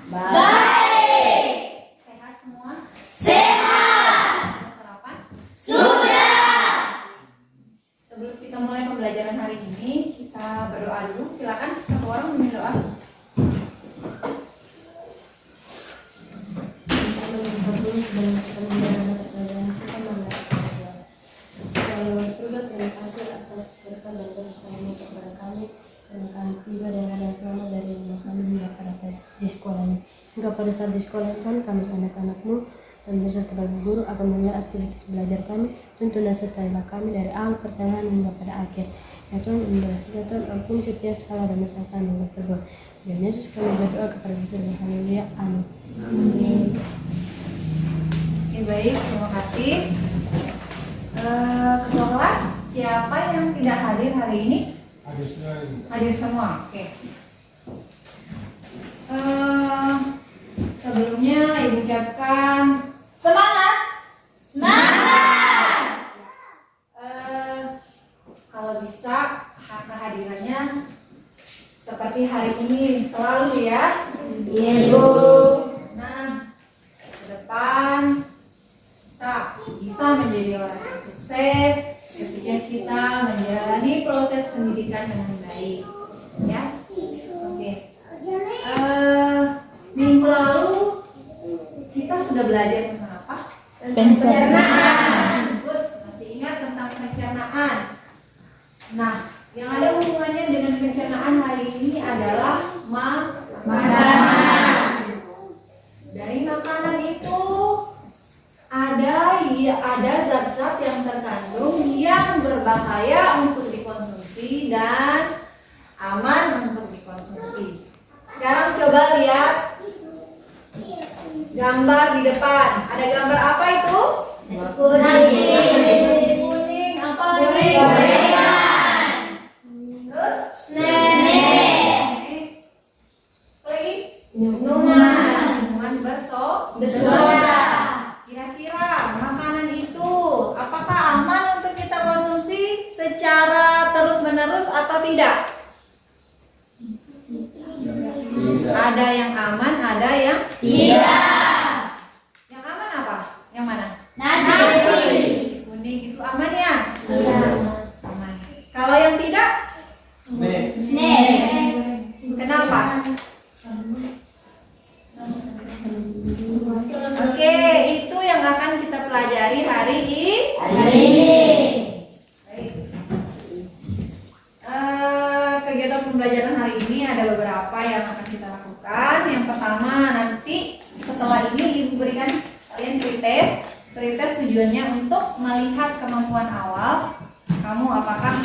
Baik. Sehat semua? Sehat. Sudah sarapan? Sudah. Sebelum kita mulai pembelajaran hari ini, kita berdoa dulu. Silakan satu orang memimpin doa. Terima kasih atas berkat dan kasih sayang kepada kami dan kami tiba dan keadaan selamat dari rumah kami hingga pada di sekolah ini. Hingga pada saat di sekolah Tuhan, kami anak-anak-Mu dan beserta Bapak Guru akan menilai aktivitas belajar kami. Tuntun dan sertailah kami dari awal pertengahan hingga pada akhir. Ya Tuhan, Tuhan ampuni setiap salah dan dosa kami yang berbuat. Dan Yesus kami berdoa kepada Tuhan. Haleluya. Amin. Oke, baik, terima kasih. Ketua kelas, siapa yang tidak hadir hari ini? Hadir semua. Oke. Sebelumnya Ibu ucapkan semangat. Semangat. Kalau bisa kehadirannya seperti hari ini selalu ya. Iya, Bu. Nah, ke depan kita bisa menjadi orang yang sukses ketika kita menjalani proses pendidikan dengan baik, ya. Oke. Minggu lalu kita sudah belajar tentang apa? Pencernaan. Bagus, masih ingat tentang pencernaan. Nah, yang ada hubungannya dengan pencernaan hari ini adalah Makanan. Dari makanan itu ada zat-zat yang terkandung yang berbahaya untuk dikonsumsi dan aman untuk dikonsumsi. Sekarang coba lihat gambar di depan. Ada gambar apa itu? Nasi. Nasi kuning, apa lagi? Gorengan. Terus? Snack. Apa lagi? Minuman. Bersoda. Kira-kira makanan itu apakah aman untuk kita konsumsi secara terus-menerus atau tidak? Ada yang aman, ada yang Tidak. yang aman apa? Yang mana? Nasi. Nasi kuning itu aman ya? Iya. Aman. Kalau yang tidak? Snack. Kenapa? Oke, itu yang akan kita pelajari hari ini. Baik. Kegiatan pembelajaran hari ini ada beberapa yang akan kita lakukan. Yang pertama, nanti setelah ini Ibu berikan kalian pretest. Pretest tujuannya untuk melihat kemampuan awal kamu, apakah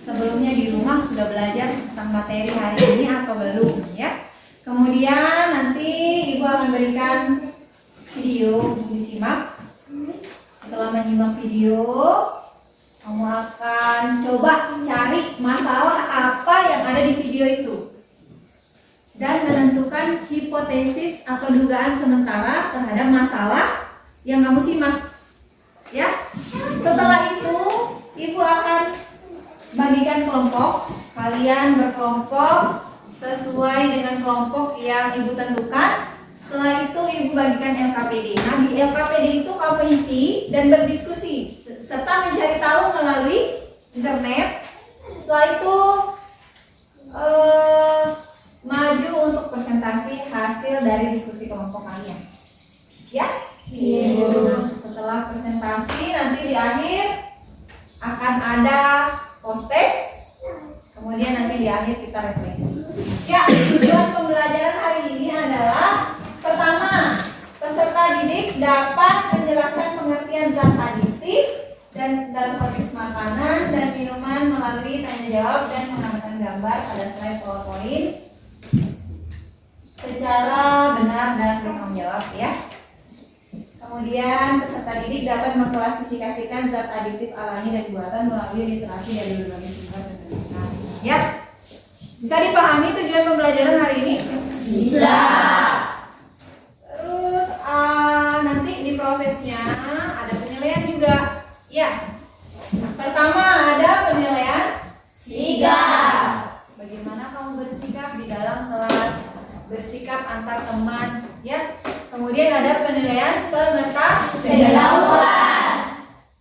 sebelumnya di rumah sudah belajar tentang materi hari ini atau belum, ya. Kemudian nanti Ibu akan berikan video disimak. Setelah menyimak video, kamu akan coba cari masalah apa yang ada di video itu dan menentukan hipotesis atau dugaan sementara terhadap masalah yang kamu simak, ya. Setelah itu Ibu akan bagikan kelompok. Kalian berkelompok sesuai dengan kelompok yang Ibu tentukan. Setelah itu Ibu bagikan LKPD. Nah, di LKPD itu kamu isi dan berdiskusi serta mencari tahu melalui internet. Setelah itu maju untuk presentasi hasil dari diskusi kelompok kalian, ya. Nah, setelah presentasi nanti di akhir akan ada post test. Kemudian nanti di akhir kita refleksi. Ya, tujuan pembelajaran hari ini adalah pertama, peserta didik dapat menjelaskan pengertian zat adiktif dan dalam konteks makanan dan minuman melalui tanya jawab dan menambahkan gambar pada slide PowerPoint secara benar dan bertanggung jawab, ya. Kemudian peserta didik dapat mengklasifikasikan zat adiktif alami dan buatan melalui literasi dari berbagai sumber dan penelitian. Ya, bisa dipahami tujuan pembelajaran hari ini? Bisa. Terus nanti di prosesnya ada penilaian juga. Ya, pertama ada penilaian sikap. Bagaimana kamu bersikap di dalam kelas? Bersikap sikap antar teman, ya. Kemudian ada penilaian Pengetahuan.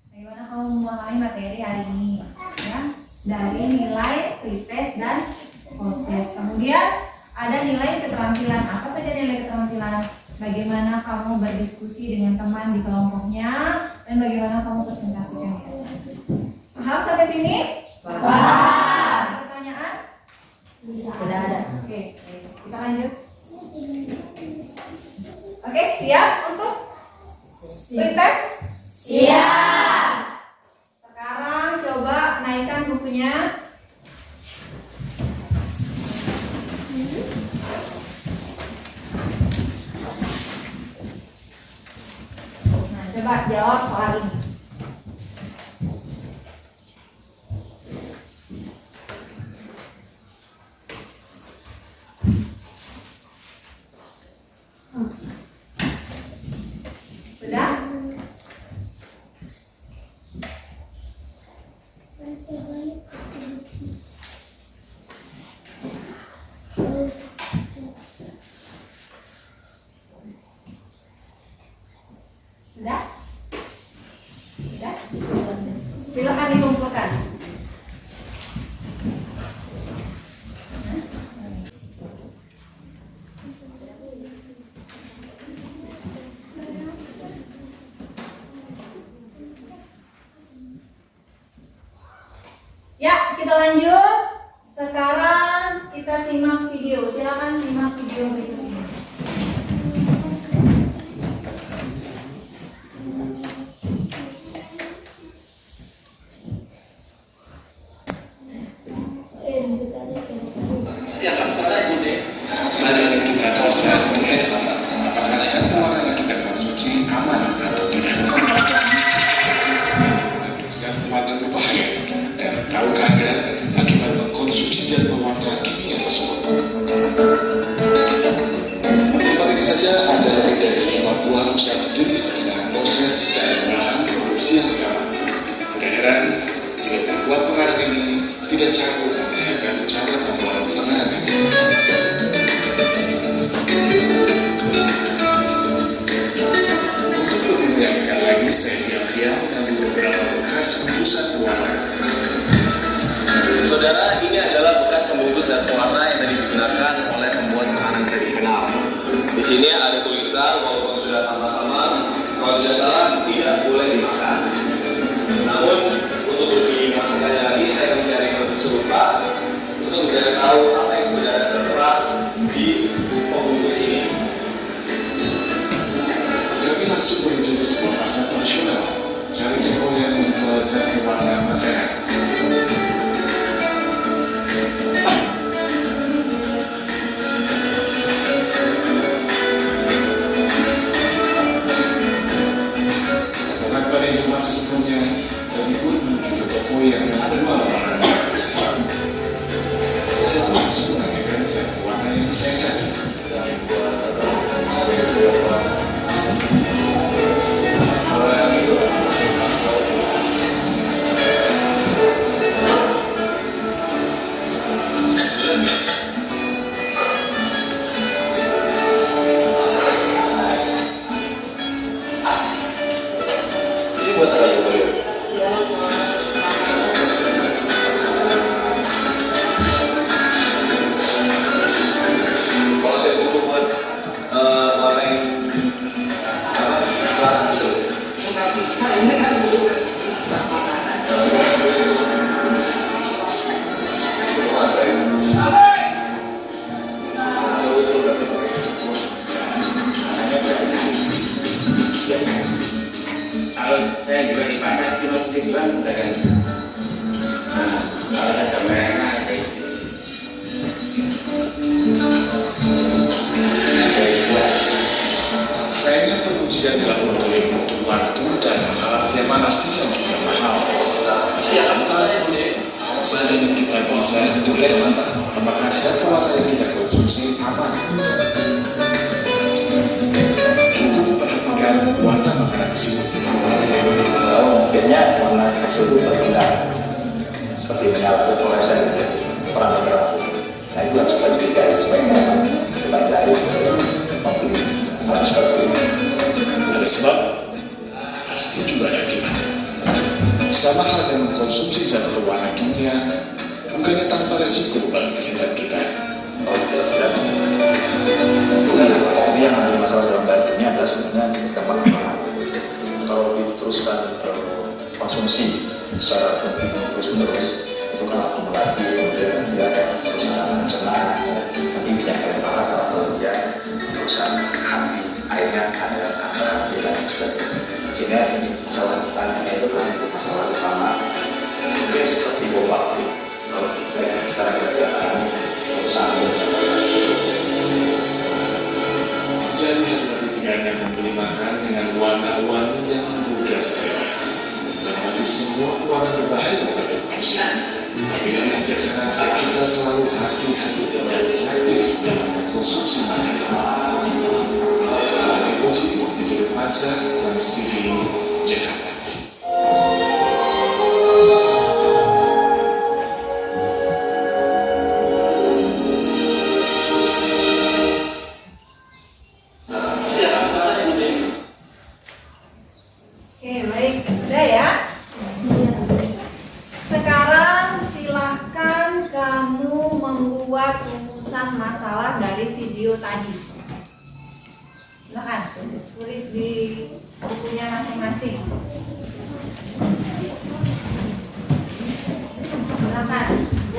Bagaimana kamu memahami materi hari ini, ya? Dari nilai pretest dan post-test. Kemudian ada nilai keterampilan. Apa saja nilai keterampilan? Bagaimana kamu berdiskusi dengan teman di kelompoknya dan bagaimana kamu presentasikannya. Paham sampai sini? Paham. Ada pertanyaan? Tidak ada. Oke, kita lanjut. Oke, siap untuk pretest? Siap. Sekarang coba naikkan bukunya. Nah, coba jawab soal ini. Sudah? Sudah? Sudah? Silakan dikumpulkan. Ya, kita lanjut. Sekarang kita simak video. Silakan simak video berikut ini. Saat ini kita proses tes apakah satu warna yang kita konsumsi aman atau tidak. Zat pewarna berbahaya dan tahukah Anda akibat mengkonsumsi zat pewarna kimia tersebut? Tempat ini saja ada lebih dari 5 buah usaha sejenis dengan proses dan bahan produksi yang sama. Tidak heran jika pembuat penganan ini tidak cakup mendengarkan cara pembuat penganan ini. Untuk lebih meyakinkan lagi, saya diam-diam mengambil beberapa bekas bungkusan pewarna. Saudara, ini adalah bekas pembungkus zat pewarna yang tadi digunakan oleh pembuat makanan tradisional. Di sini ada tulisan, walaupun sudah sama-sama, kalau tidak salah tidak boleh dimakan. Namun, untuk lebih maksudnya lagi, saya akan mencari tersebut Pak, untuk mencari tahu apa yang sebenarnya tertera di pembungkus ini. Kami langsung menuju ke sebuah pasar tradisional, cari toko yang menjual zat pewarna makanan. Karena pada informasi sebelumnya, kami pun menuju ke toko yang menjual barang tradisional. Saya pun langsung menanyakan zat pewarna yang saya cari. Ini buat apa ya, Bro? Kalau saya butuh buat warnain apa? Warna itu nggak bisa, ini kan butuh kalau saya juga dipakai cuma juga udah kan. Nah, kalau ada merah kayak gitu. Sayangnya pengujian di laboratorium butuh waktu dan alat yang pastinya juga mahal. Tapi seandainya kita bisa mendeteksi apakah zat pewarna yang kita konsumsi aman. Cukup memperhatikan warna makanan tersebut. biasanya warna tersebut berpindah seperti menyala fluoresan perang. Nah itu harus kita curigai supaya kita hindari. Sehingga masalah tandanya itu kan masalah utama. Mungkin seperti waktu kalau kita secara kegiatan perusahaan. Jadi hati-hati jika Anda membeli makan dengan warna-warni yang mudah selera. Dan hati semua warna berbahaya bagi manusia. Tapi dengan bijaksana kita selalu hati-hati dan selektif dalam mengkonsumsi makanan. Di film Masa Trans TV Jakarta. Oke, baik. Udah ya. Sekarang silahkan kamu membuat rumusan masalah dari video tadi. Silakan tulis di bukunya masing-masing. Silakan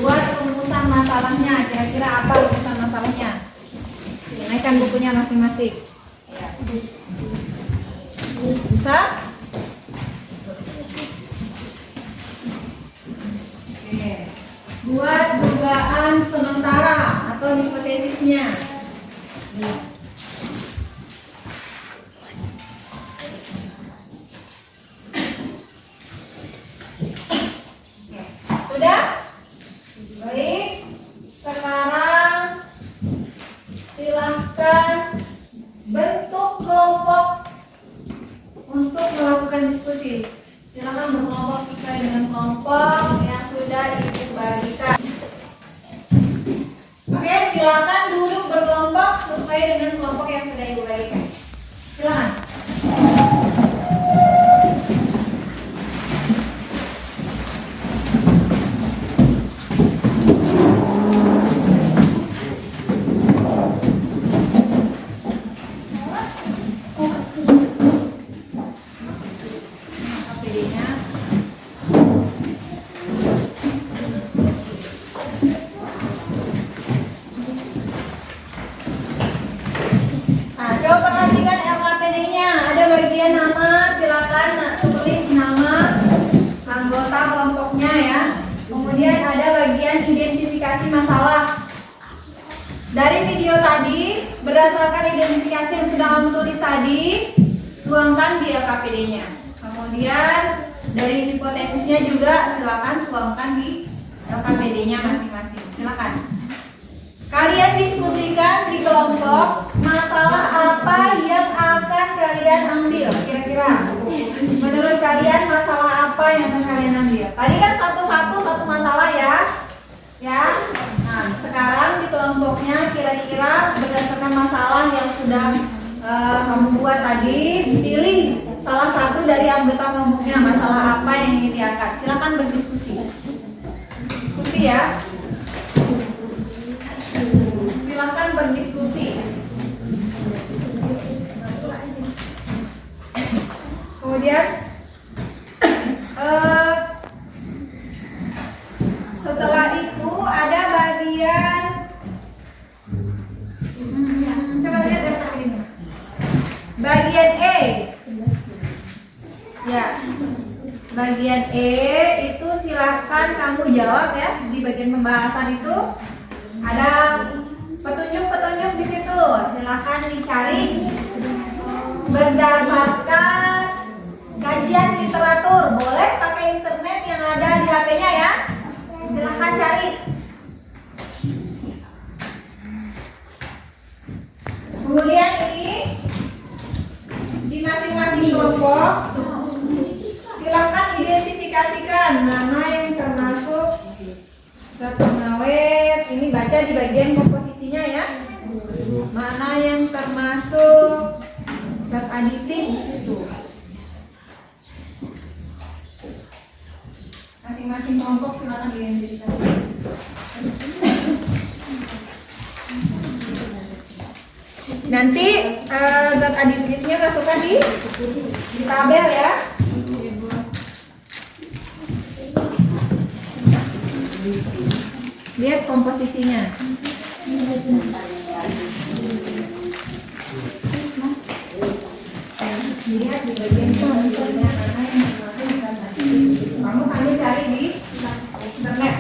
buat rumusan masalahnya. Kira-kira apa rumusan masalahnya? Naikkan bukunya masing-masing. Ya. Bisa? Oke. Buat dugaan sementara atau hipotesisnya. Sudah? Baik. Sekarang silahkan bentuk kelompok untuk melakukan diskusi. Silahkan berkelompok sesuai dengan kelompok yang sudah Ibu bagikan. Oke, silahkan duduk berkelompok sesuai dengan kelompok yang sudah Ibu bagikan. Silahkan. Identifikasi masalah. Dari video tadi, berdasarkan identifikasi yang sudah kamu tulis tadi, tuangkan di LKPD-nya. Kemudian dari hipotesisnya juga silakan tuangkan di LKPD-nya masing-masing. Silakan. Kalian diskusikan di kelompok masalah apa yang akan kalian ambil. Kira-kira menurut kalian masalah apa yang akan kalian ambil? Tadi kan satu masalah ya. Ya, nah sekarang di kelompoknya kira-kira berdasarkan masalah yang sudah kamu buat tadi, pilih salah satu dari anggota kelompoknya masalah apa yang ingin diangkat. Silakan berdiskusi. Diskusi ya. Silakan berdiskusi. Kemudian setelah itu ada bagian coba lihat ya ini. Bagian E. Ya. Bagian E itu silakan kamu jawab ya. Di bagian pembahasan itu ada petunjuk-petunjuk di situ. Silakan dicari berdasarkan kajian literatur. Boleh pakai internet yang ada di HP-nya ya. Silahkan cari. Kemudian ini di masing-masing kelompok silahkan identifikasikan mana yang termasuk zat pengawet. Ini baca di bagian komposisinya ya. Mana yang termasuk zat aditif itu. Masing-masing kelompok silakan diidentifikasi. Nanti zat aditifnya masukkan di tabel ya. Lihat komposisinya. Lihat di bagian komposisinya mana yang termasuk zat aditif. Kamu sambil cari di internet.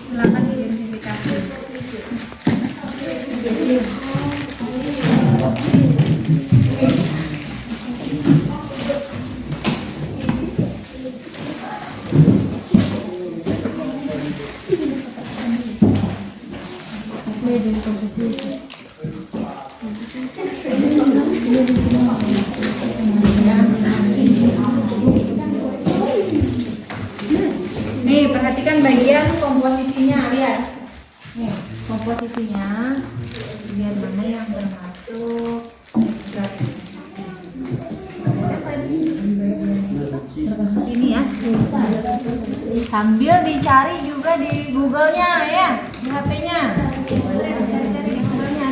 Silakan identifikasi. Nih, perhatikan bagian komposisinya, lihat. Nih, komposisinya. Lihat mana yang termasuk zat ini ya. Sambil dicari juga di Google-nya ya, di HP-nya. Cari-cari di Google-nya.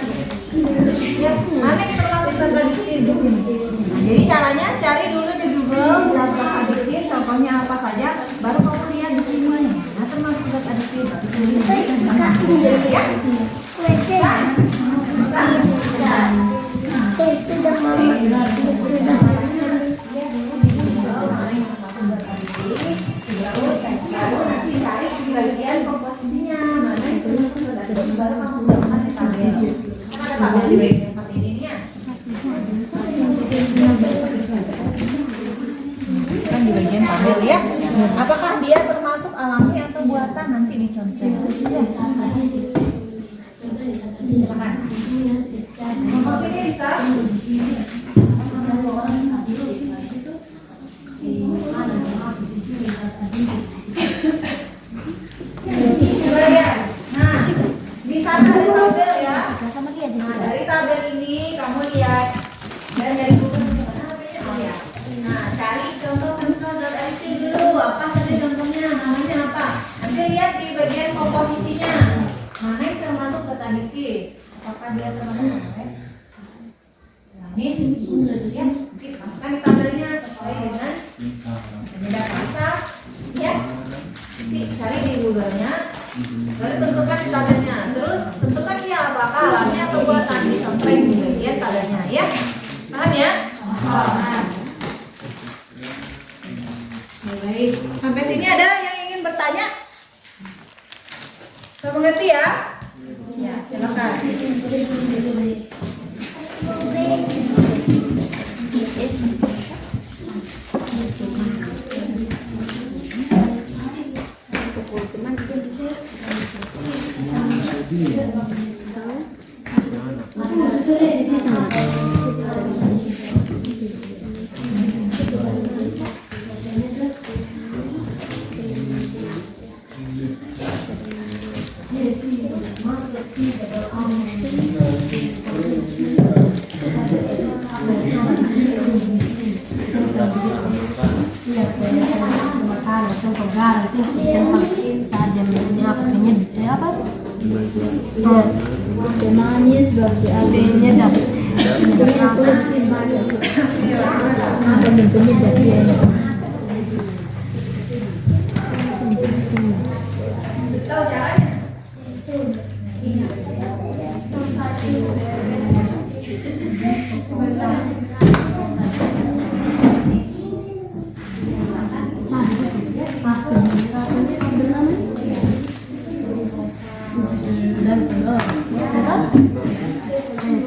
Ya, mana yang termasuk zat aditif di sini? Nah, jadi caranya cari dulu di Google zat-zat aditif, contohnya apa saja, baru kamu lihat di sini. Nah, termasuk zat aditif. Ya. Sudah mama. Baru nanti cari di bagian komposisinya mana itu baru kamu tambahkan di tabel. Kan ada tabel di bagian seperti ini nih ya. Masukkan di bagian tabel ya. Apakah dia termasuk alami atau buatan, nanti dicontoh. Silakan. Komposisinya bisa. Nah, di sana ada tabel ya. Nah, dari tabel ini kamu lihat dan dari Google ya. Nah, cari contoh-contoh zat aditif dulu. Apa saja contohnya? Namanya apa? Nanti lihat di bagian komposisinya. Mana yang termasuk zat aditif? Apakah dia termasuk manis? Ya, masukkan di tabelnya sesuai dengan penyedap rasa. Ya. Cari di Google-nya, baru tentukan di tabelnya. Terus tentukan dia apakah alami atau buatan, dicontohin di bagian tabelnya ya. Paham ya? Paham. Baik. Sampai sini ada yang ingin bertanya? Sudah mengerti ya? Ya, silakan. Manis berarti apinya dapat. Tahu caranya?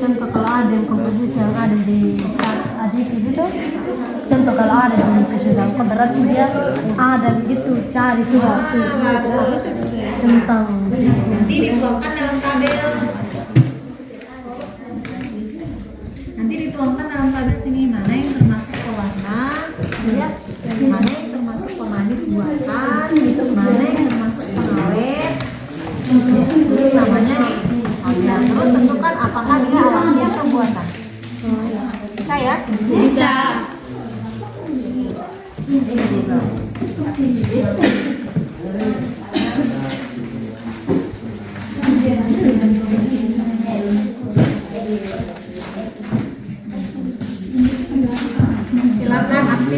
Contoh kalau ada yang komposisi yang ada di zat aditif itu, contoh kalau ada di susu sangka berarti dia ada begitu, cari suatu tentang Nanti dituangkan dalam tabel. Nanti dituangkan dalam tabel sini mana yang termasuk pewarna, lihat mana yang termasuk pemanis buatan, mana yang termasuk pengawet. Terus namanya di tabel. Terus tentukan apakah dia alami atau buatan. Bisa ya? Bisa.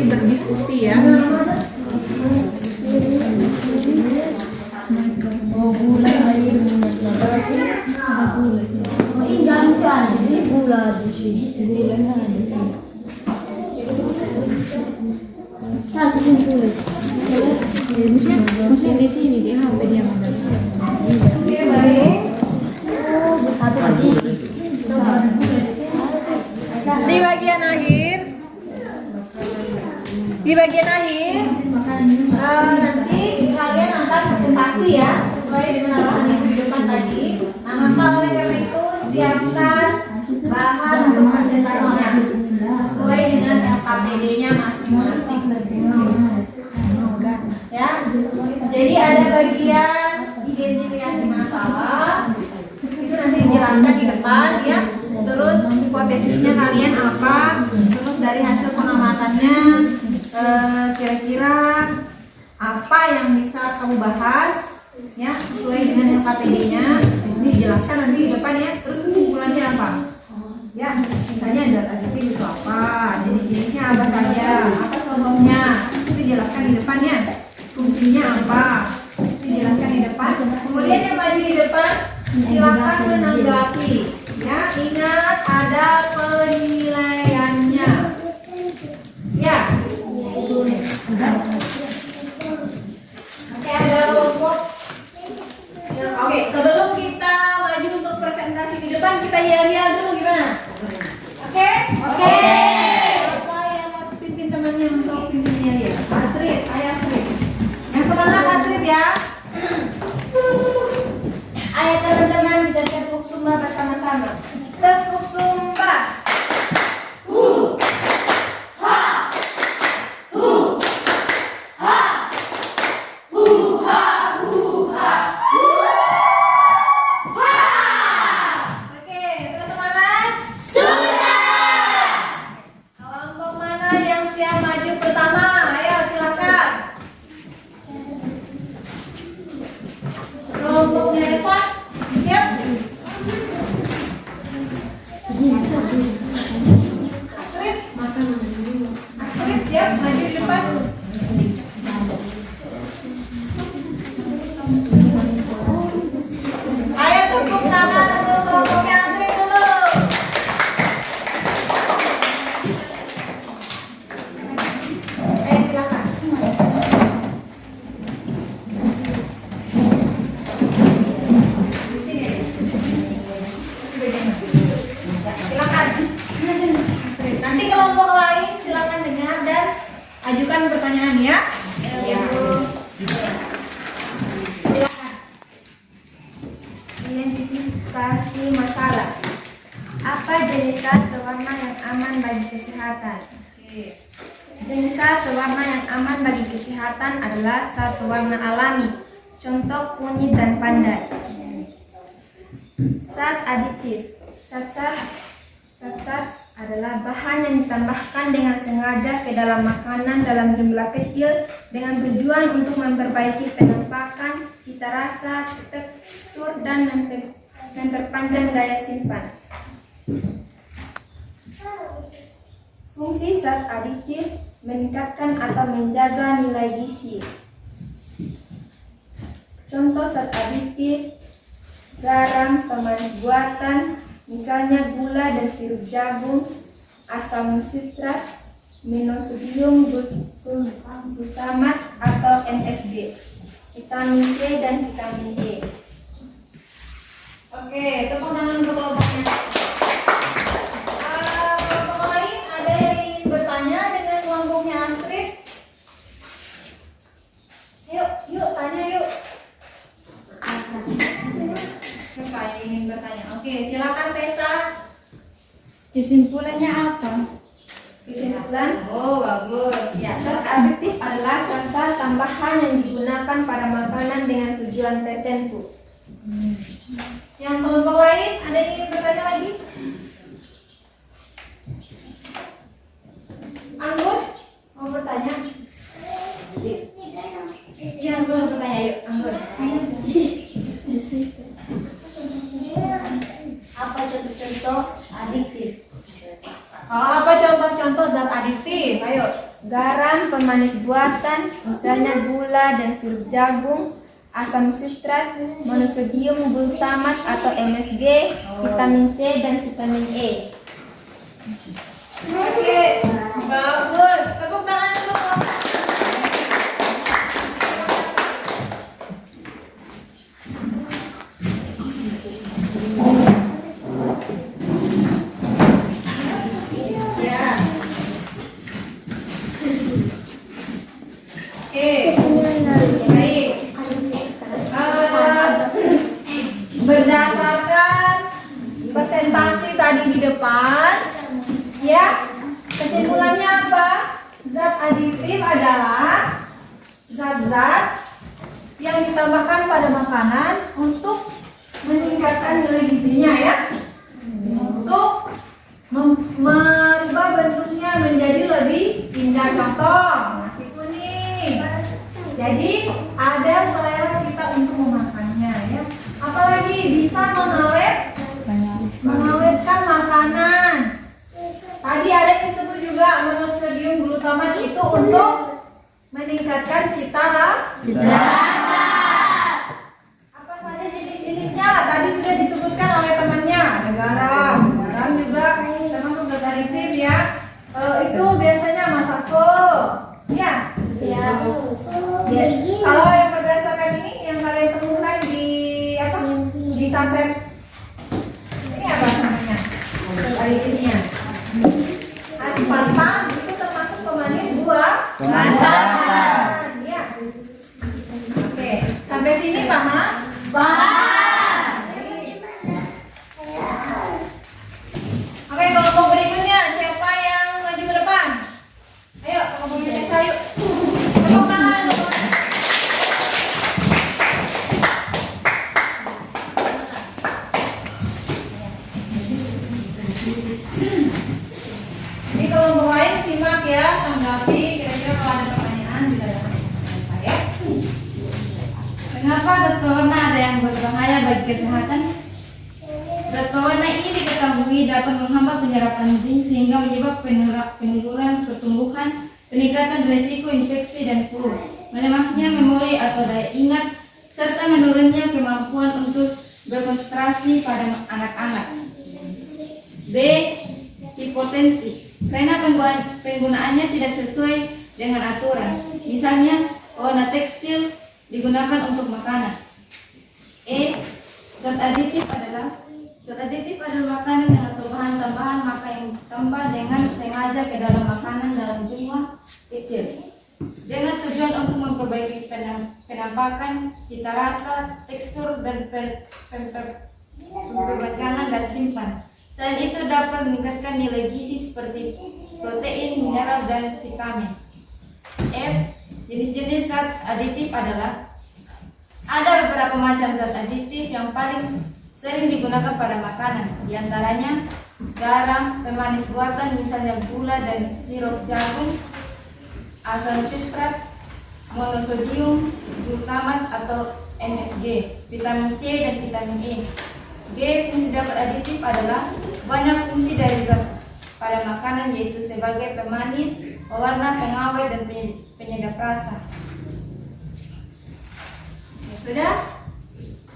berdiskusi ya. Maksudnya di sini di HP dia mendapat. Oke, baik. Di bagian akhir nanti kalian akan presentasi ya sesuai dengan arahan ibu di depan tadi. Nah, maka oleh karena itu siapkan bahan untuk presentasinya sesuai dengan LKPD-nya masing-masing. Ya, jadi ada bagian identifikasi masalah itu nanti dijelaskan di depan ya. Terus hipotesisnya kalian apa? Terus dari hasil pengamatannya kira-kira apa yang bisa kamu bahas ya sesuai dengan LKPD-nya. Ini dijelaskan nanti di depan ya. Terus kesimpulannya apa? Ya, misalnya zat aditif itu apa? Jenis-jenisnya apa saja? Apa contohnya? Itu dijelaskan di depan ya. Fungsinya apa? Itu dijelaskan di depan. Kemudian yang maju di depan silakan menanggapi. Ya, ingat ada penilaiannya. Ya. Oke, ada kelompok. Ya, oke, sebelum kita maju untuk presentasi di depan, kita yel-yel dulu gimana? Oke? Oke. Apa yang mau pimpin temannya untuk pimpin yel-yel? Astrid, ayo Astrid. Yang semangat Astrid ya. Ayo teman-teman kita tepuk sumba bersama-sama. Tepuk sumba. Oke, terus semangat. Kelompok mana yang siap maju pertama? Ayo silakan. Kelompoknya Eva, siap? Astrid siap maju di depan. Ayo tepuk tangan untuk kelompoknya Astrid dulu. Ayo silakan. Di sini. Ya, silakan. Nanti kelompok lain silakan dengar dan ajukan pertanyaan ya. Ya. Silakan. Identifikasi masalah. Apa jenis zat pewarna yang aman bagi kesehatan? Oke. Jenis zat pewarna yang aman bagi kesehatan adalah zat pewarna alami, contoh kunyit dan pandan. Zat aditif. Zat adalah bahan yang ditambahkan dengan sengaja ke dalam makanan dalam jumlah kecil dengan tujuan untuk memperbaiki penampakan, cita rasa, tekstur, dan memperpanjang daya simpan. Fungsi zat aditif meningkatkan atau menjaga nilai gizi. Contoh zat aditif: garam, pemanis buatan, misalnya gula dan sirup jagung, asam sitrat, monosodium glutamat atau MSG, vitamin C dan vitamin D. Oke, tepuk tangan untuk kelompoknya. Kelompok lain ada yang ingin bertanya dengan kelompoknya Astrid? Yuk tanya yuk. Siapa yang ingin bertanya? Oke, silakan Tessa. Kesimpulannya apa? Kesimpulan? Oh, bagus. Ya, Zat aditif adalah zat tambahan yang digunakan pada makanan dengan tujuan tertentu. yang kelompok lain ada yang ingin bertanya lagi? Anggun mau bertanya? Yang belum bertanya, yuk Anggun. Apa contoh-contoh aditif? Oh, apa contoh-contoh zat aditif? Ayo. garam, pemanis buatan, misalnya gula dan sirup jagung, asam sitrat, monosodium glutamat atau MSG, vitamin C dan vitamin E. Oke, bagus. Tepuk tangan dulu. Oke, baik. Berdasarkan presentasi tadi di depan, ya, kesimpulannya apa? Zat aditif adalah zat-zat yang ditambahkan pada makanan untuk meningkatkan nilai gizinya, ya, untuk merubah bentuknya menjadi lebih indah. Contoh nasi kuning, jadi ada selera kita untuk memakannya, ya. Apalagi bisa mengawetkan makanan. Tadi ada yang disebut juga monosodium glutamat, itu untuk meningkatkan cita rasa. Apa saja jenis-jenisnya? Tadi sudah disebutkan oleh temannya. Ada garam. Garam juga termasuk zat aditif, ya. Itu biasanya masako. Ya. Ya. Kalau yang berdasarkan ini yang kalian temukan di apa? Di saset. Ini apa namanya? Zat aditifnya. Aspartam itu termasuk pemanis buah-buahan. Ya. Oke, sampai sini paham? Oke, kelompok berikutnya siapa yang maju ke depan? Ayo, kelompok berikutnya, yuk. Tepuk tangan untuk di kelompok lain simak, ya, tanggapi kira-kira kalau ada pertanyaan bisa ditanyakan, ya. Mengapa zat pewarna ada yang berbahaya bagi kesehatan? Zat pewarna ini diketahui dapat menghambat penyerapan zinc sehingga menyebabkan penurunan pertumbuhan, peningkatan risiko infeksi dan flu, melemahnya memori atau daya ingat, serta menurunnya kemampuan untuk berkonsentrasi pada anak-anak. B. Hipotensi, karena penggunaannya tidak sesuai dengan aturan. Misalnya, pewarna tekstil digunakan untuk makanan. E. Zat aditif adalah makanan atau bahan tambahan maka yang ditambah dengan sengaja ke dalam makanan dalam jumlah kecil dengan tujuan untuk memperbaiki penampakan, cita rasa, tekstur, dan perbincangan dan simpan. Selain itu dapat meningkatkan nilai gizi seperti protein, mineral, dan vitamin. F. Jenis-jenis zat aditif adalah ada beberapa macam zat aditif yang paling sering digunakan pada makanan, diantaranya garam, pemanis buatan misalnya gula dan sirup jagung, asam sitrat, monosodium glutamat atau MSG, vitamin C dan vitamin E. G. Fungsi zat aditif adalah banyak fungsi dari zat pada makanan, yaitu sebagai pemanis, pewarna, pengawet, dan penyedap rasa. Ya, sudah?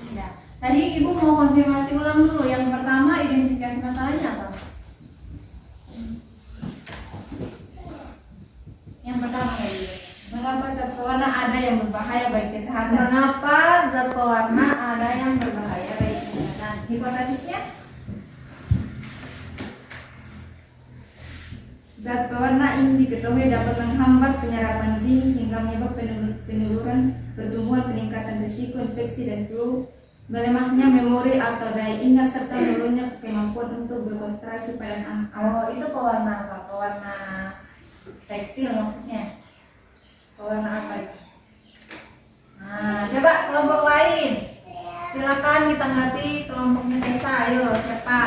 Sudah. Tadi Ibu mau konfirmasi ulang dulu. Yang pertama, identifikasi masalahnya apa? Yang pertama tadi, mengapa zat pewarna ada yang berbahaya bagi kesehatan? Mengapa zat pewarna ada yang berbahaya bagi kesehatan? Hipotesisnya? Zat pewarna ini diketahui dapat menghambat penyerapan zinc sehingga menyebabkan penurunan pertumbuhan, peningkatan risiko infeksi dan flu, melemahnya memori atau daya ingat, serta menurunnya kemampuan untuk berkonsentrasi pada anak. Oh, itu pewarna apa? Pewarna tekstil maksudnya? Pewarna apa itu? Nah, coba kelompok lain. Silakan ditanggapi kelompoknya Tessa. Ayo, siapa?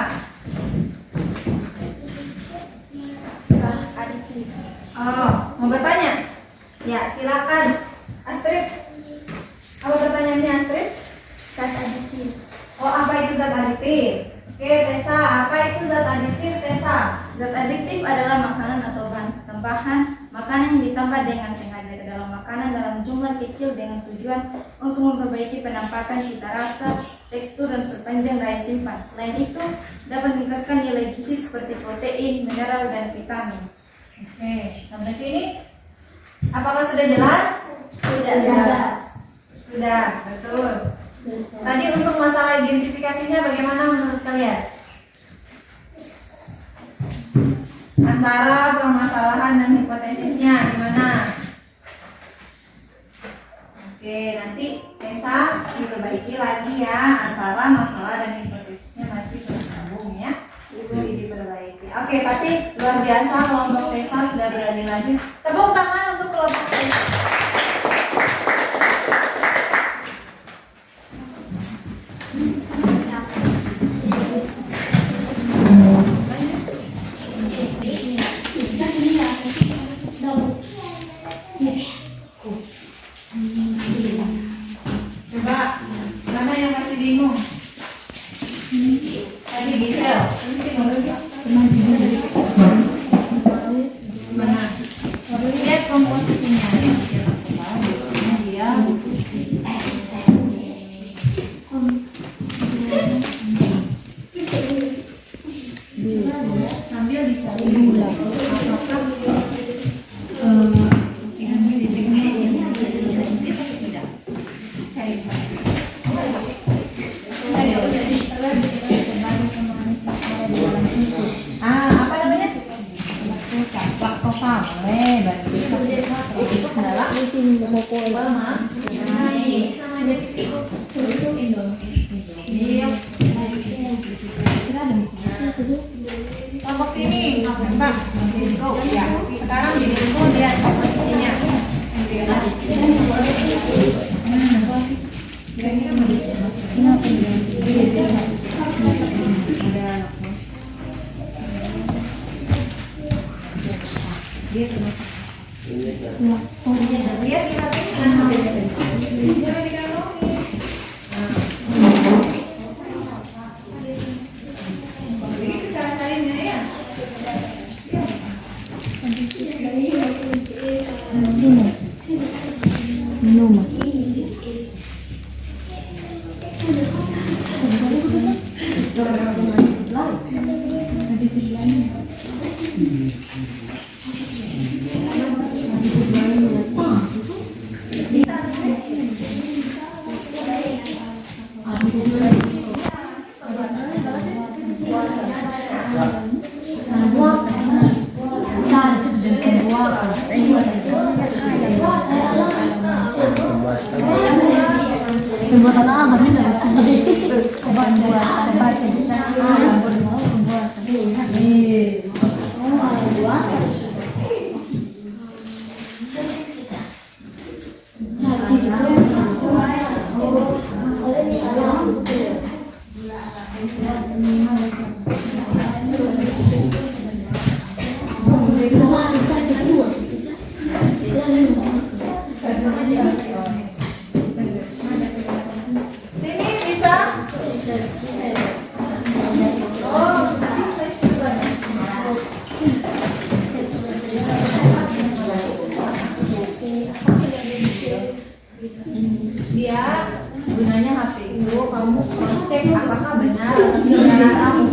Oh, mau bertanya? Ya, silakan. Astrid. Apa pertanyaannya, Astrid? Zat aditif. Oh, apa itu zat aditif? Oke, Tessa, apa itu zat aditif, Tessa? Zat aditif adalah makanan atau bahan tambahan makanan yang ditambah dengan sengaja ke dalam makanan dalam jumlah kecil dengan tujuan untuk memperbaiki penampakan, cita rasa, tekstur, dan perpanjang daya simpan. Selain itu, dapat meningkatkan nilai gizi seperti protein, mineral, dan vitamin. Oke, sampai sini apakah sudah jelas? Sudah, betul. Tadi untuk masalah identifikasinya bagaimana menurut kalian? Antara permasalahan dan hipotesisnya gimana? Oke, nanti Tessa diperbaiki lagi ya, antara masalah dan hipotesisnya masih bersambung ya. Itu diperbaiki. Oke, tapi luar biasa kelompok Tessa sudah berani maju. Tepuk tangan untuk kelompok Tessa. Coba, mana yang masih bingung? Tadi Gisel, mana? Lihat komposisinya. Dia sambil dicari gula. Apakah apa namanya? Laktosa. Berarti itu adalah lemak. Kelompok sini, Mbak. Ya. Sekarang lihat komposisinya. Lihat kita begitu cara carinya ya. Dia gunanya HP itu kamu cek apakah benar cari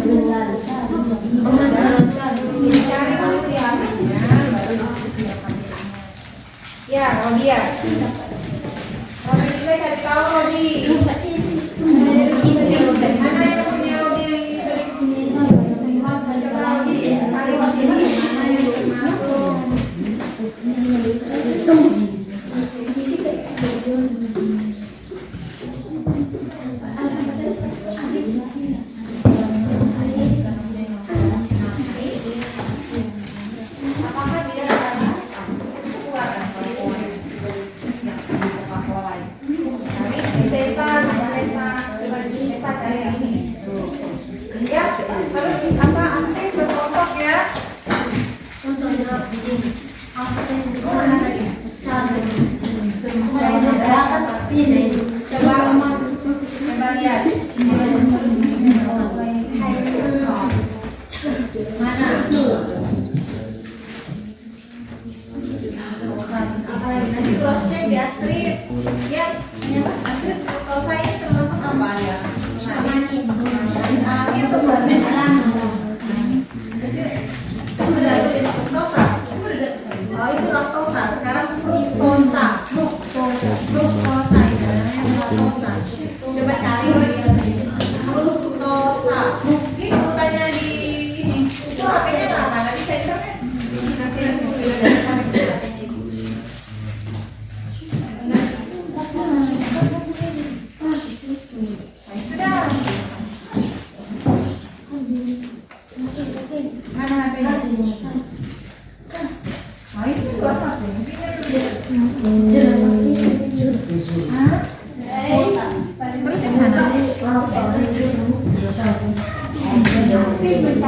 fungsi HP-nya baru disediakan. Ya, Rodia. Rodia juga cari tahu Rodi. Mana yang punya Rodi yang ini dari coba Rodi cari sini mana yang masuk.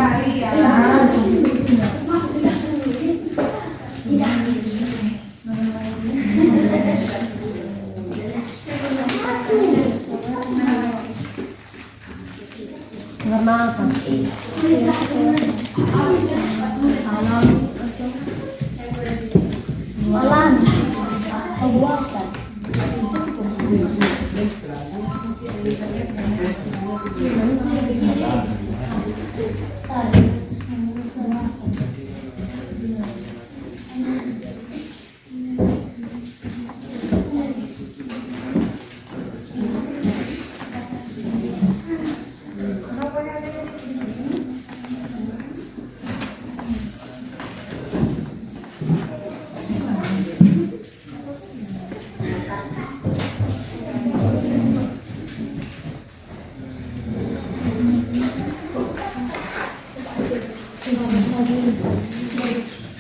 cari ya. Warna apa? Alam. Pembuatan.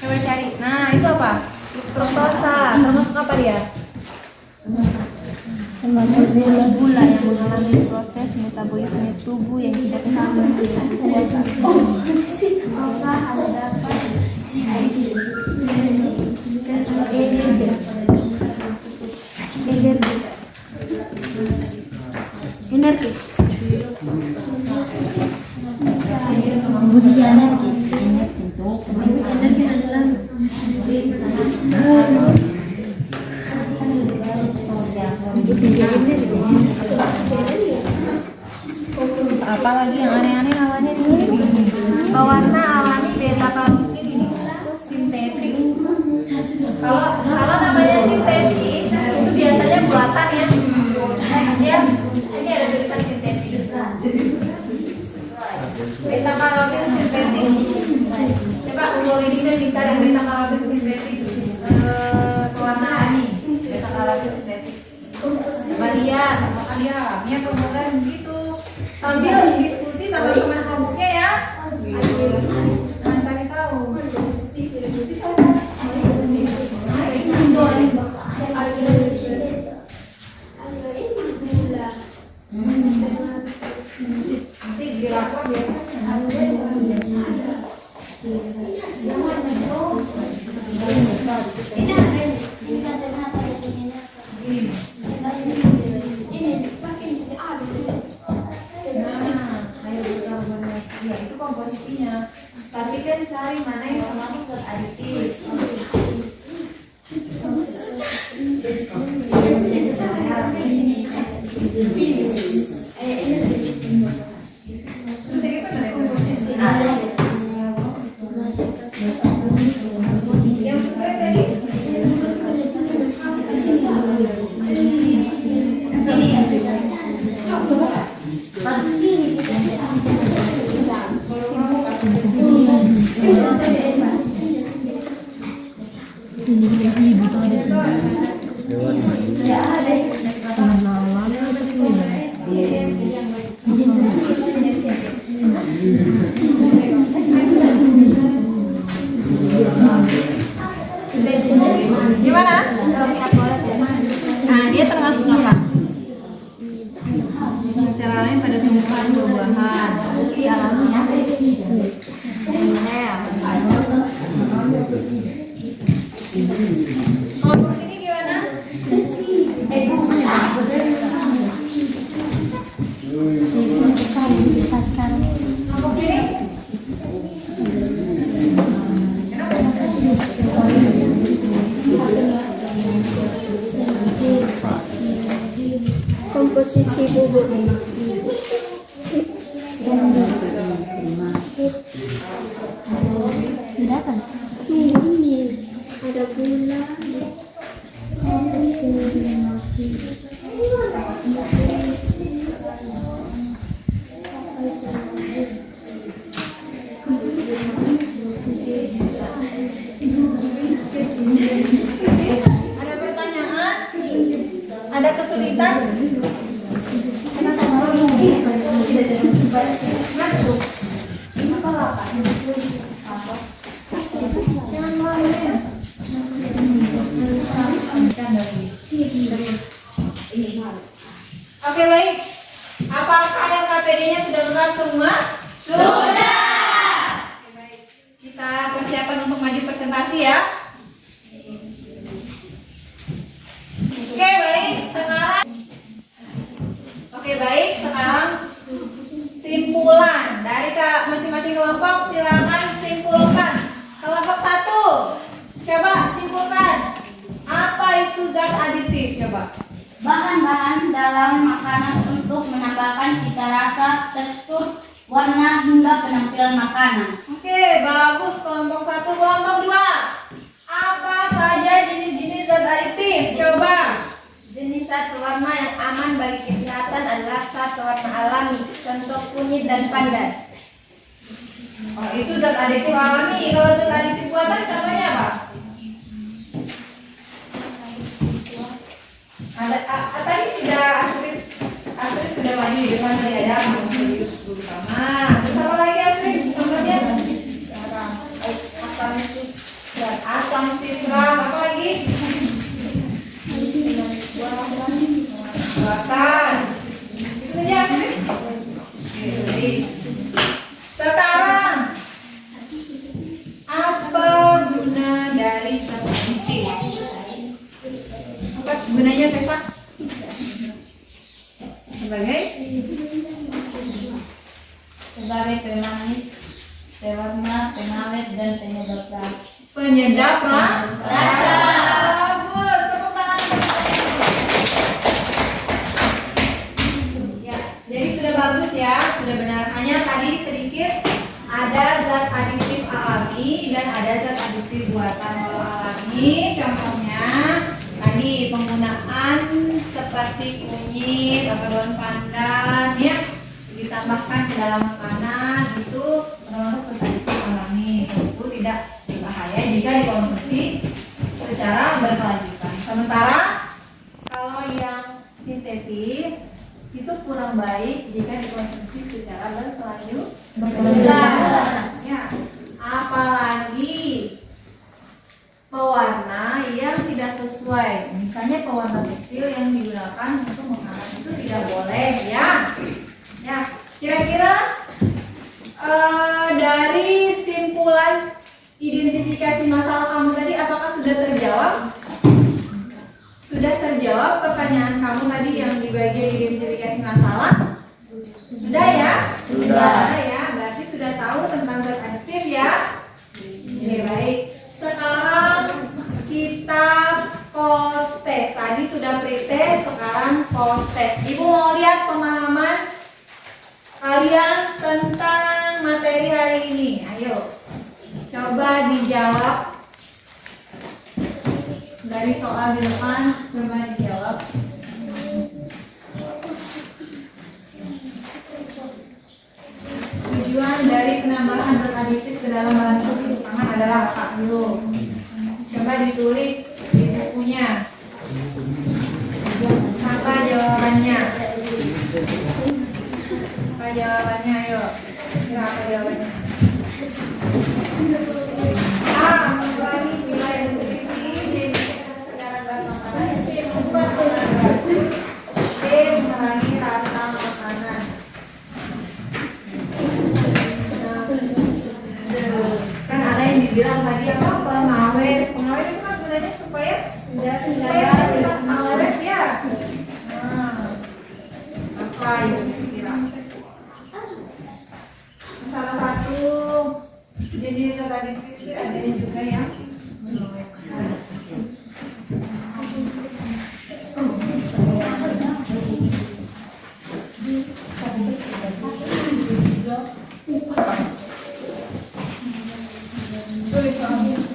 Coba cari. Nah, itu apa? Fruktosa. Termasuk apa dia? Termasuk gula yang mengalami proses metabolisme tubuh yang tidak sama. Energi. Komposisi energi. Energi adalah Apa lagi yang aneh-aneh namanya nih? Pewarna alami beta karotin ini sintetik. Kalau namanya sintetik itu biasanya buatan ya. Ini ada tulisan sintetik. Beta karotin sintetik. Coba uloridina dicari beta karotin sintetik. Pewarna alami beta karotin sintetik. Maria, alaminya permukaan gitu. Sambil diskusi sama teman kelompoknya ya. Nah, cari tahu. Nanti dilapor ya. Ya itu komposisinya. Tapi kan cari mana yang termasuk zat aditif. Terus ini kan ada komposisi. Yang spray tadi. Gimana? Nah, dia termasuk apa? Secara lain pada tumbuhan buah-buahan. Bukti alamiah. Kelompok ini gimana? Kelompok ini? komposisi bubuk. Sudah kan? Ini ada gula. Ada pertanyaan? Ada kesulitan? Oke, baik. Apakah yang KPD-nya sudah lengkap semua? Sudah. dari masing-masing kelompok silakan simpulkan. Kelompok 1, coba simpulkan. Apa itu zat aditif? Coba. Bahan-bahan dalam makanan untuk menambahkan cita rasa, tekstur, warna hingga penampilan makanan. Oke, bagus kelompok 1. Kelompok 2. Apa saja jenis-jenis zat aditif? Coba. Jenis zat pewarna yang aman bagi kesehatan adalah zat pewarna alami, contoh kunyit dan pandan. Oh, itu zat aditif alami. Kalau zat aditif buatan contohnya apa? Tadi sudah Astrid sudah maju di depan tadi ada sama. Terus apa lagi Astrid? Contohnya asam sitrat. Apa lagi? Buatan. Itu saja Astrid. Oke, sekarang apa guna dari zat aditif? Apa gunanya Tessa? Sebagai pemanis, pewarna, pengawet, dan penyedap rasa. Bagus, tepuk tangan. Ya, jadi sudah bagus ya, sudah benar. Hanya tadi sedikit ada zat aditif alami dan ada zat aditif buatan. Kalau alami, contohnya tadi penggunaan seperti kunyit atau daun pandan ya ditambahkan ke dalam makanan itu termasuk aditif alami. Tentu tidak berbahaya jika dikonsumsi secara berkelanjutan. Sementara kalau yang sintetis itu kurang baik jika dikonsumsi secara berkelanjutan. Ya, apalagi pewarna yang tidak sesuai, misalnya pewarna tekstil yang digunakan untuk makanan itu tidak boleh ya. Ya, kira-kira dari simpulan identifikasi masalah kamu tadi apakah sudah terjawab? Sudah terjawab pertanyaan kamu tadi yang di bagian identifikasi masalah? Sudah ya? Sudah ya, berarti sudah tahu tentang zat aditif ya? Oke, baik. Sekarang kita post test. Tadi sudah pretest, sekarang post test. Ibu mau lihat pemahaman kalian tentang materi hari ini. Ayo, coba dijawab. Dari soal di depan, coba dijawab. Tujuan dari penambahan zat aditif ke dalam bahan cuci tangan adalah apa? Yuk, coba ditulis di bukunya. Apa jawabannya? Apa jawabannya? Ayo, kira apa jawabannya? A. Mengurangi nilai nutrisi diberikan secara bahan makanan. B. Mengubah pola baku. D. Mengurangi rasa makanan. Kan ada yang dibilang tadi apa? Pengawet. Pengawet itu kan gunanya supaya tidak awet ya. Apa yang kira? Salah satu jadi tadi itu ada juga yang tulis langsung.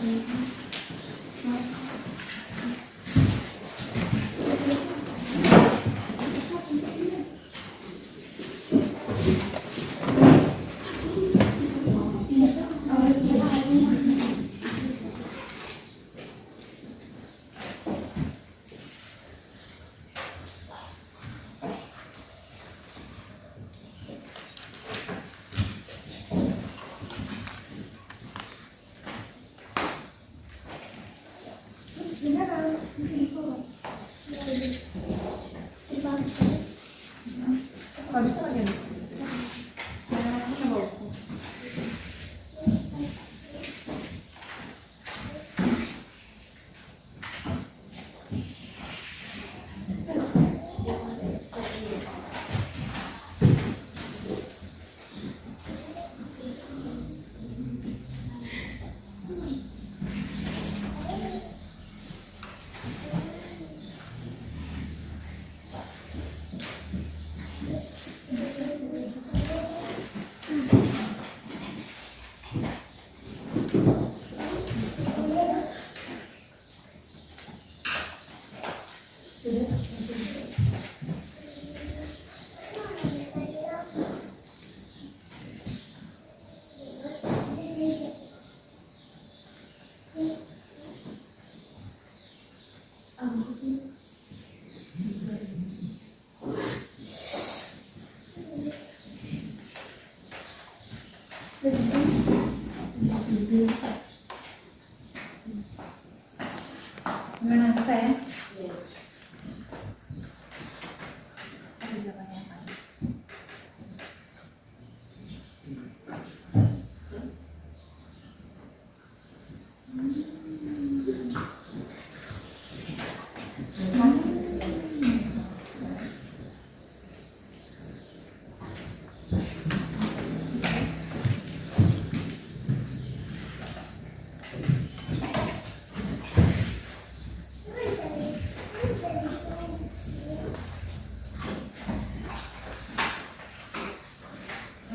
Gimana saya?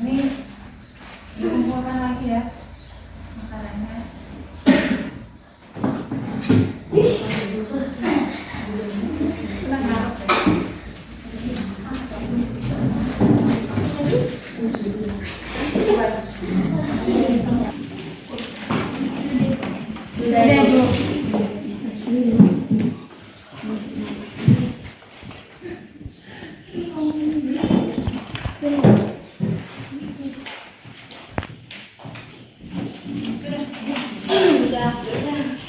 Ini dikumpulkan lagi ya makanannya. Senang nggak? Sudah, Bu.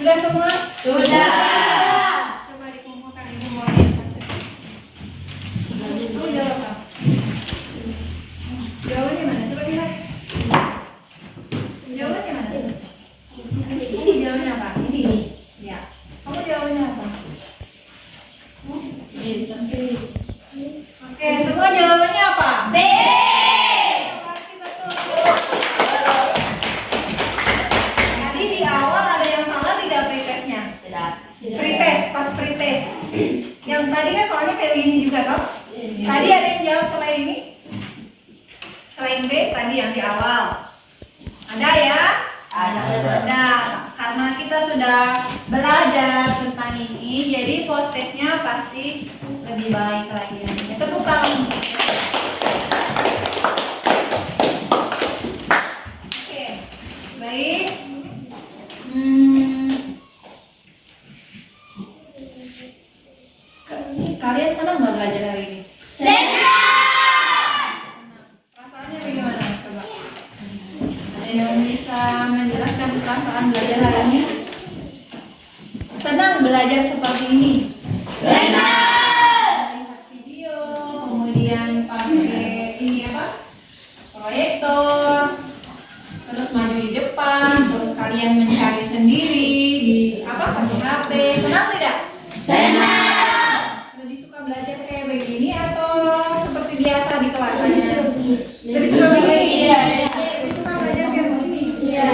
Sudah semua? Sudah. Coba dikumpulkan ini mulai. Kamu jawab apa? Jawabannya mana? Coba lihat. Jawabannya mana? Ini jawabannya apa? Ini. Ya. Kamu jawabannya apa? Oke, semua jawabannya apa? B. Pasti betul. Tadi di awal ada yang salah tidak pretestnya? Pretest, pas pretest. Yang tadi kan soalnya kayak gini juga toh? Tadi ada yang jawab selain ini? Selain B tadi yang di awal. Ada ya? Ada. Karena kita sudah belajar tentang ini, jadi post testnya pasti lebih baik lagi. Tepuk tangan. Oke, baik. Kalian senang nggak belajar hari ini? Perasaannya bagaimana? Coba. Ada yang bisa menjelaskan perasaan belajar hari ini? Senang belajar seperti ini? Lihat video, kemudian pakai ini apa? Proyektor, terus maju di depan, terus kalian mencari sendiri di apa? Pakai HP. Senang tidak? Lebih suka belajar kayak begini atau seperti biasa di kelas aja? Lebih suka begini? Lebih suka belajar kayak begini? Iya.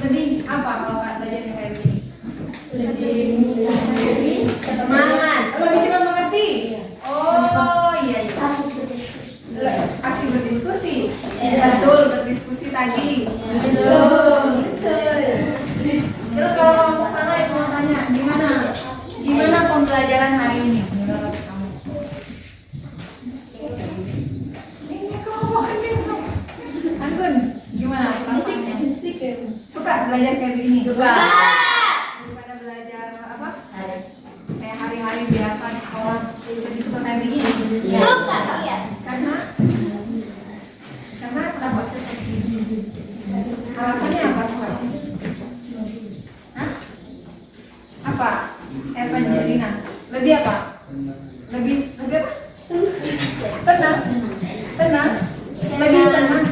Lebih apa kalau belajar kayak begini? Lebih semangat. Lebih cepat mengerti? Oh iya iya. Asik berdiskusi. Betul, berdiskusi tadi. Terus kalau kelompok sana itu mau tanya, gimana pembelajaran hari ini menurut kamu? Ini kelompok ini. Anggun, gimana perasaannya? Suka belajar kayak begini? Suka. Daripada belajar apa? Kayak hari-hari biasa di sekolah, lebih suka kayak begini? Suka kalian. Karena kenapa? Alasannya apa suka? Hah? Apa? Evangelina. Lebih apa? Lebih apa? Tenang. Lebih tenang.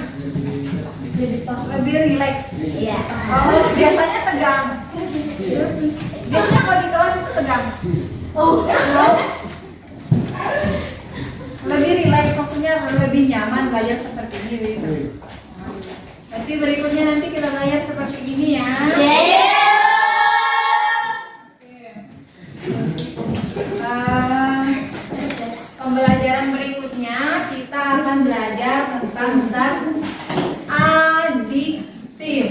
Lebih rileks. Iya. Oh, biasanya tegang. Biasanya kalau di kelas itu tegang. Lebih rileks, maksudnya lebih nyaman belajar seperti ini begitu. Berarti berikutnya nanti kita belajar seperti ini ya. Pembelajaran berikutnya kita akan belajar tentang zat adiktif.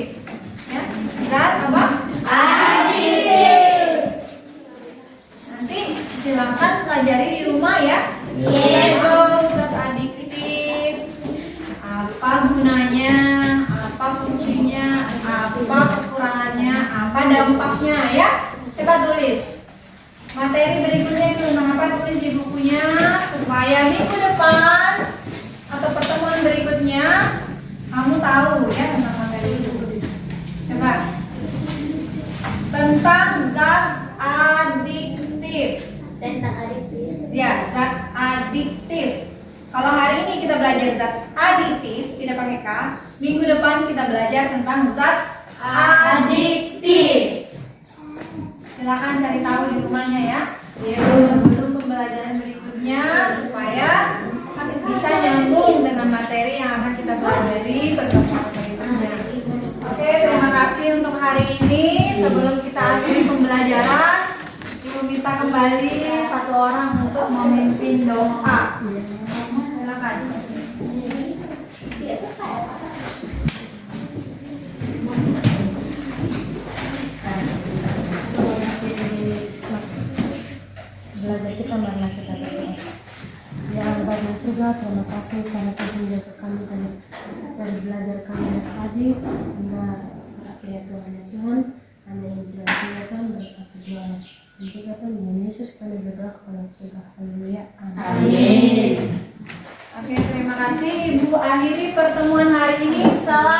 Ya, zat apa? Adiktif. Nanti silakan pelajari di rumah ya. Zat adiktif. Apa gunanya? Apa fungsinya? Apa kekurangannya? Apa dampaknya ya? Coba tulis. Materi berikutnya itu tentang apa? Tulis di bukunya supaya minggu depan atau pertemuan berikutnya tahu ya tentang materi itu. Coba. Tentang zat adiktif. Tentang adiktif. Ya, zat adiktif. Kalau hari ini kita belajar zat aditif, tidak pakai K. Minggu depan kita belajar tentang zat adiktif. Silakan cari tahu di rumahnya ya. Sebelum pembelajaran berikutnya supaya bisa nyambung dengan materi yang akan kita pelajari pertemuan berikutnya. Oke, terima kasih untuk hari ini. Sebelum kita akhiri pembelajaran, Ibu minta kembali satu orang untuk memimpin doa. Silakan. Belajar kita, marilah kita berdoa. Ya Allah dan surga, terima kasih karena Tuhan menjaga kami dari belajar kami yang tadi hingga ya Tuhan ya Tuhan, hanya yang belajar Tuhan berkati Tuhan. Dan juga Tuhan dengan Yesus kami berdoa kepada surga. Haleluya. Amin. Oke, terima kasih Ibu. Akhiri pertemuan hari ini. Salam